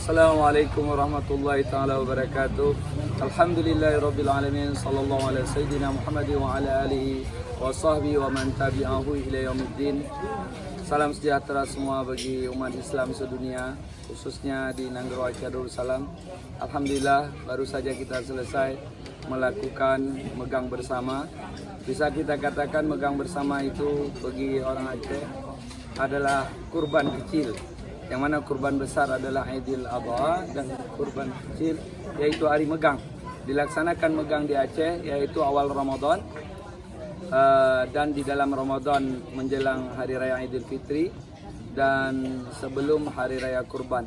Assalamualaikum warahmatullahi taala wabarakatuh. Alhamdulillahirabbil alamin, sallallahu alaihi sayyidina Muhammad wa ala alihi wa sahbihi wa man tabi'ahu ila yaumiddin. Salam sejahtera semua bagi umat Islam sedunia, khususnya di Nanggro Aceh Darussalam. Alhamdulillah baru saja kita selesai melakukan megang bersama. Bisa kita katakan megang bersama itu bagi orang Aceh adalah kurban kecil, yang mana kurban besar adalah Aidil Adha dan kurban kecil yaitu hari megang. Dilaksanakan megang di Aceh yaitu awal Ramadan dan di dalam Ramadan menjelang hari raya Idul Fitri dan sebelum hari raya kurban.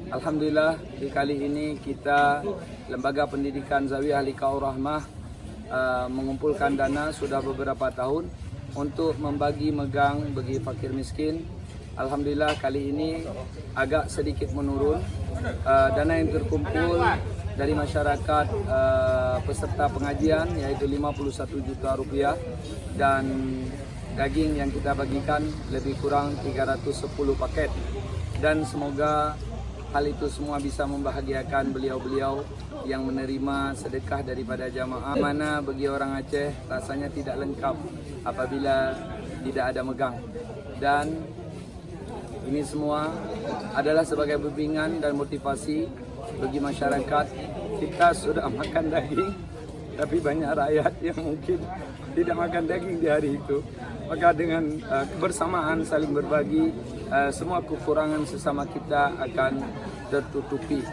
Alhamdulillah di kali ini kita Lembaga Pendidikan Zawiyah Liqaur Rahmah mengumpulkan dana sudah beberapa tahun untuk membagi megang bagi fakir miskin. Alhamdulillah kali ini agak sedikit menurun. Dana yang terkumpul dari masyarakat peserta pengajian yaitu 51 juta rupiah, dan daging yang kita bagikan lebih kurang 310 paket, dan semoga hal itu semua bisa membahagiakan beliau-beliau yang menerima sedekah daripada jamaah. Mana bagi orang Aceh rasanya tidak lengkap apabila tidak ada megang, dan ini semua adalah sebagai bimbingan dan motivasi bagi masyarakat. Kita sudah makan daging, tapi banyak rakyat yang mungkin tidak makan daging di hari itu. Maka dengan kebersamaan saling berbagi, semua kekurangan sesama kita akan tertutupi.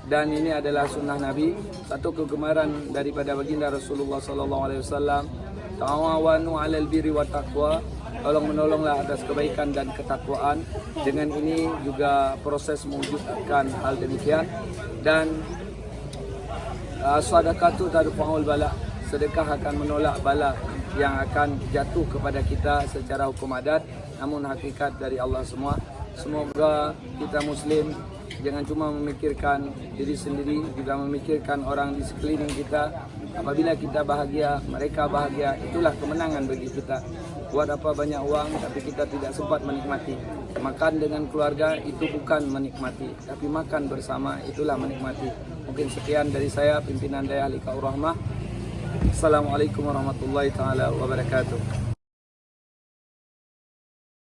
Dan ini adalah sunnah Nabi, satu kegemaran daripada baginda Rasulullah SAW. Ta'awanu 'alal birri wat taqwa, tolong menolonglah atas kebaikan dan ketakwaan. Dengan ini juga proses mewujudkan hal demikian. Dan sedekah itu tadfa'ul bala, sedekah akan menolak bala yang akan jatuh kepada kita secara hukum adat, namun hakikat dari Allah semua. Semoga kita Muslim jangan cuma memikirkan diri sendiri, juga memikirkan orang di sekeliling kita. Apabila kita bahagia, mereka bahagia, itulah kemenangan bagi kita. Buat apa banyak uang tapi kita tidak sempat menikmati. Makan dengan keluarga itu bukan menikmati, tapi makan bersama itulah menikmati. Mungkin sekian dari saya, pimpinan Daya Liqaur Rahmah. Assalamualaikum warahmatullahi taala wabarakatuh.